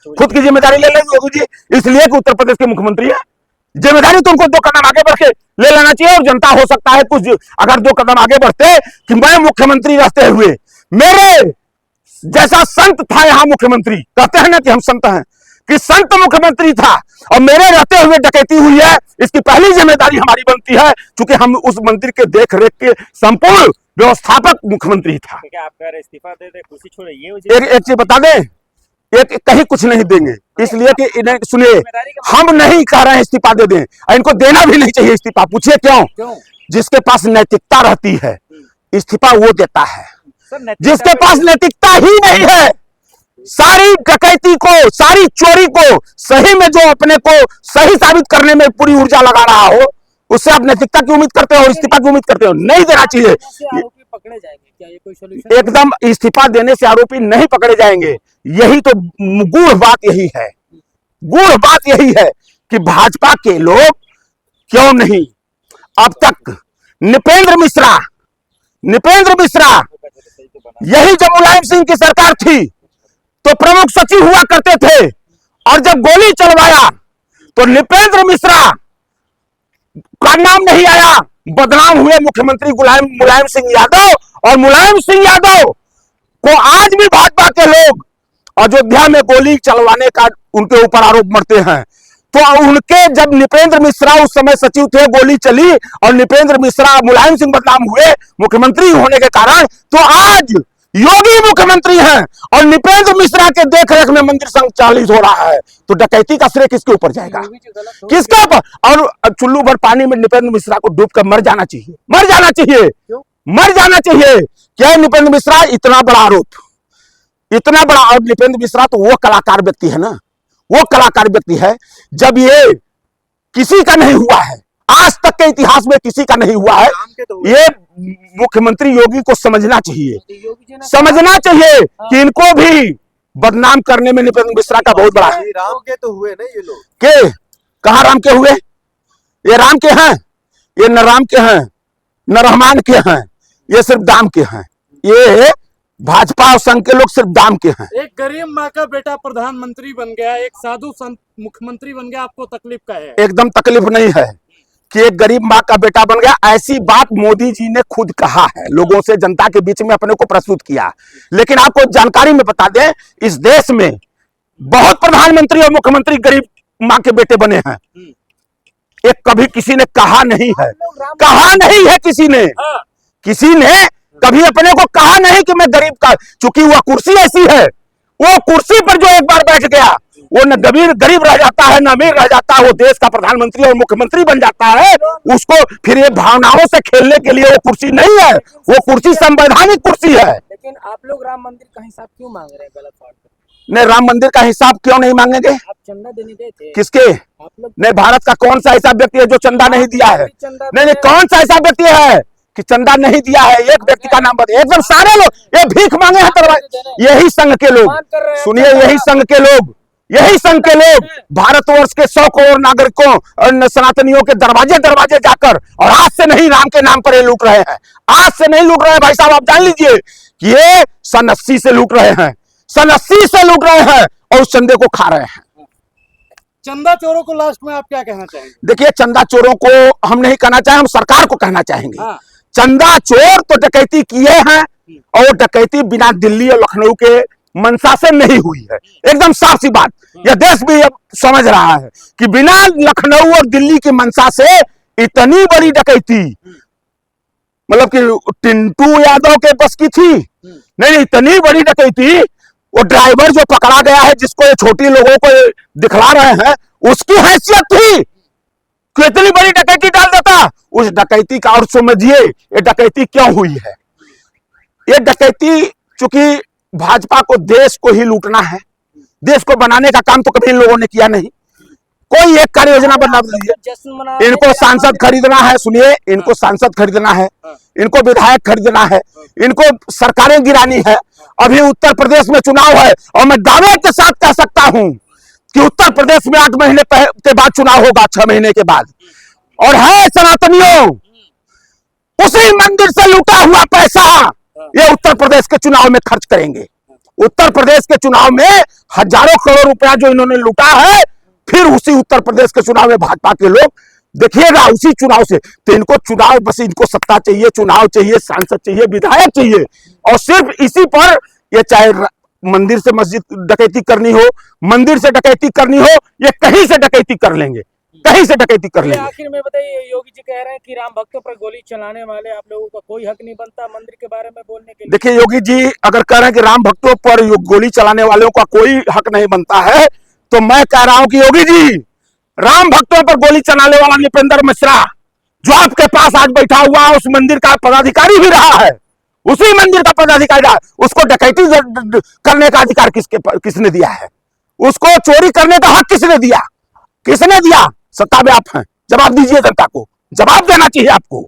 खुद की जिम्मेदारी ले लेंगे योगी जी, इसलिए कि उत्तर प्रदेश के मुख्यमंत्री है। जिम्मेदारी तो उनको 2 कदम आगे बढ़ के ले लेना चाहिए। और जनता हो सकता है कुछ अगर 2 कदम आगे बढ़ते कि मैं मुख्यमंत्री रहते हुए मेरे जैसा संत था यहाँ मुख्यमंत्री, कहते हैं ना कि हम संत हैं, कि संत मुख्यमंत्री था और मेरे रहते हुए डकैती हुई है, इसकी पहली जिम्मेदारी हमारी बनती है, क्योंकि हम उस मंदिर के देख रेख के संपूर्ण व्यवस्थापक मुख्यमंत्री था। क्या आप कह रहे इस्तीफा दे दे, कुर्सी छोड़े? ये एक चीज बता दें, एक कहीं कुछ नहीं देंगे, इसलिए कि इन्हें सुनिए, हम नहीं कह रहे हैं इस्तीफा दे दें, इनको देना भी नहीं चाहिए इस्तीफा। पूछिए क्यों? जिसके पास नैतिकता रहती है इस्तीफा वो देता है, जिसके पास नैतिकता ही नहीं है, सारी डकैती को, सारी चोरी को सही में जो अपने को सही साबित करने में पूरी ऊर्जा लगा रहा हो, उससे आप नैतिकता की उम्मीद करते हो और इस्तीफा की उम्मीद करते हो? नहीं देना चाहिए। पकड़े जाएंगे क्या? ये कोई सॉल्यूशन? एकदम इस्तीफा देने से आरोपी नहीं पकड़े जाएंगे। यही तो गूढ़ बात यही है, गूढ़ बात यही है कि भाजपा के लोग क्यों नहीं अब तक नृपेंद्र मिश्रा यही जब मुलायम सिंह की सरकार थी तो प्रमुख सचिव हुआ करते थे, और जब गोली चलवाया तो नृपेंद्र मिश्रा का नाम नहीं आया, बदनाम हुए मुख्यमंत्री मुलायम सिंह यादव। और मुलायम सिंह यादव को आज भी भाजपा के लोग अयोध्या में गोली चलवाने का उनके ऊपर आरोप मरते हैं। तो उनके जब नृपेंद्र मिश्रा उस समय सचिव थे, गोली चली और नृपेंद्र मिश्रा मुलायम सिंह बदनाम हुए मुख्यमंत्री होने के कारण, तो आज योगी मुख्यमंत्री हैं और नृपेंद्र मिश्रा के देखरेख में मंदिर संचालित हो रहा है, तो डकैती का श्रेय किसके ऊपर जाएगा? किसके ऊपर? और चुल्लू भर पानी में नृपेंद्र मिश्रा को डूब कर मर जाना चाहिए, मर जाना चाहिए, मर जाना चाहिए। क्या नृपेंद्र मिश्रा इतना बड़ा आरोप, इतना बड़ा? और नृपेंद्र मिश्रा तो वो कलाकार व्यक्ति है ना, वो कलाकार व्यक्ति है जब ये किसी का नहीं हुआ है, आज तक के इतिहास में किसी का नहीं हुआ है। ये मुख्यमंत्री योगी को समझना चाहिए, समझना चाहिए कि इनको भी बदनाम करने में नृपेंद्र मिश्रा का बहुत बड़ा है। राम के तो हुए ना ये लोग, के कहा राम के हुए? ये राम के हैं, ये न राम के हैं न रहमान के हैं, ये सिर्फ दाम के हैं। ये भाजपा और संघ के लोग सिर्फ दाम के हैं। एक गरीब माँ का बेटा प्रधानमंत्री बन गया, एक साधु संत मुख्यमंत्री बन गया, आपको तकलीफ का है? एकदम तकलीफ नहीं है कि एक गरीब माँ का बेटा बन गया। ऐसी बात मोदी जी ने खुद कहा है, लोगों से, जनता के बीच में अपने को प्रस्तुत किया। लेकिन आपको जानकारी में बता दें, इस देश में बहुत प्रधानमंत्री और मुख्यमंत्री गरीब माँ के बेटे बने हैं। एक कभी किसी ने कहा नहीं है, कहा नहीं है किसी ने कभी अपने को कहा नहीं कि मैं गरीब का, चूंकि वह कुर्सी ऐसी है, वो कुर्सी पर जो एक बार बैठ गया वो न गरीब रह जाता है, न अमीर रह जाता है, वो देश का प्रधानमंत्री और मुख्यमंत्री बन जाता है। उसको फिर ये भावनाओं से खेलने के लिए वो कुर्सी नहीं है, वो कुर्सी संवैधानिक कुर्सी है। लेकिन आप लोग राम मंदिर का हिसाब क्यों मांग रहे हैं? गलत बात है। नहीं, राम मंदिर का हिसाब क्यों नहीं मांगेंगे? आप चंदा देने गए थे? किसके? आप लोग। नहीं, भारत का कौन सा ऐसा व्यक्ति है जो चंदा नहीं दिया है? नहीं, कौन सा ऐसा व्यक्ति है कि चंदा नहीं दिया है? एक व्यक्ति का नाम बताइए। एकदम सारे लोग ये भीख मांगे हैं, यही संघ के लोग, सुनिए, यही संघ के लोग भारतवर्ष के 100 करोड़ नागरिकों और सनातनियों के दरवाजे जाकर, और आज से नहीं, राम के नाम पर ये लूट रहे हैं, आज से नहीं लूट रहे हैं भाई साहब। आप जान लीजिए कि ये सन 80 से लूट रहे हैं, सन 80 से लूट रहे हैं और उस चंदे को खा रहे हैं। चंदा चोरों को लास्ट में आप क्या कहना चाहेंगे? देखिए, चंदा चोरों को हम नहीं कहना चाहेंगे, हम सरकार को कहना चाहेंगे। चंदा चोर तो डकैती किए हैं, और डकैती बिना दिल्ली और लखनऊ के मंशा से नहीं हुई है। एकदम साफ सी बात, यह देश भी अब समझ रहा है कि बिना लखनऊ और दिल्ली की मंशा से इतनी बड़ी डकैती, मतलब कि टिंटू यादव के बस की थी नहीं, इतनी बड़ी डकैती। वो ड्राइवर जो पकड़ा गया है, जिसको ये छोटी लोगों को दिखला रहे हैं, उसकी हैसियत थी कि इतनी बड़ी डकैती डाल देता। उस डकैती का, और समझिए ये डकैती क्यों हुई है। ये डकैती चूंकि भाजपा को देश को ही लूटना है, देश को बनाने का काम तो कभी इन लोगों ने किया नहीं। कोई एक कार्य योजना बना दीजिए। इनको सांसद खरीदना है, सुनिए, इनको सांसद खरीदना है, इनको विधायक खरीदना है, इनको सरकारें गिरानी है। अभी उत्तर प्रदेश में चुनाव है और मैं दावे के साथ कह सकता हूं कि उत्तर प्रदेश में 8 महीने के बाद चुनाव होगा, 6 महीने के बाद। और है सनातनियों, उसी मंदिर से लूटा हुआ पैसा ये उत्तर प्रदेश के चुनाव में खर्च करेंगे, उत्तर प्रदेश के चुनाव में हजारों करोड़ रुपया जो इन्होंने लूटा है, फिर उसी उत्तर प्रदेश के चुनाव में भाजपा के लोग देखिएगा उसी चुनाव से, तो इनको चुनाव बस इनको सत्ता चाहिए, चुनाव चाहिए, सांसद चाहिए, विधायक चाहिए, और सिर्फ इसी पर ये चाहे मंदिर से मस्जिद डकैती करनी हो, मंदिर से डकैती करनी हो, ये कहीं से डकैती कर लेंगे, कहीं से डकैती कर ये लेंगे। आखिर में बताइए, योगी जी कह रहे हैं कि राम भक्तों पर गोली चलाने वाले आप लोगों का कोई हक नहीं बनता मंदिर के बारे में बोलने के लिए। देखिए योगी जी अगर कह रहे हैं कि राम भक्तों पर गोली चलाने वालों का कोई हक नहीं बनता है, तो मैं कह रहा हूं कि योगी जी राम भक्तों पर गोली चलाने वाला नृपेंद्र मिश्रा जो आपके पास आज बैठा हुआ है, उस मंदिर का पदाधिकारी भी रहा है, उसी मंदिर का पदाधिकारी रहा, उसको डकैती करने का अधिकार किसने दिया है? उसको चोरी करने का हक किसने दिया? किसने दिया? सत्ता में आप हैं, जवाब दीजिए जनता को, जवाब देना चाहिए आपको।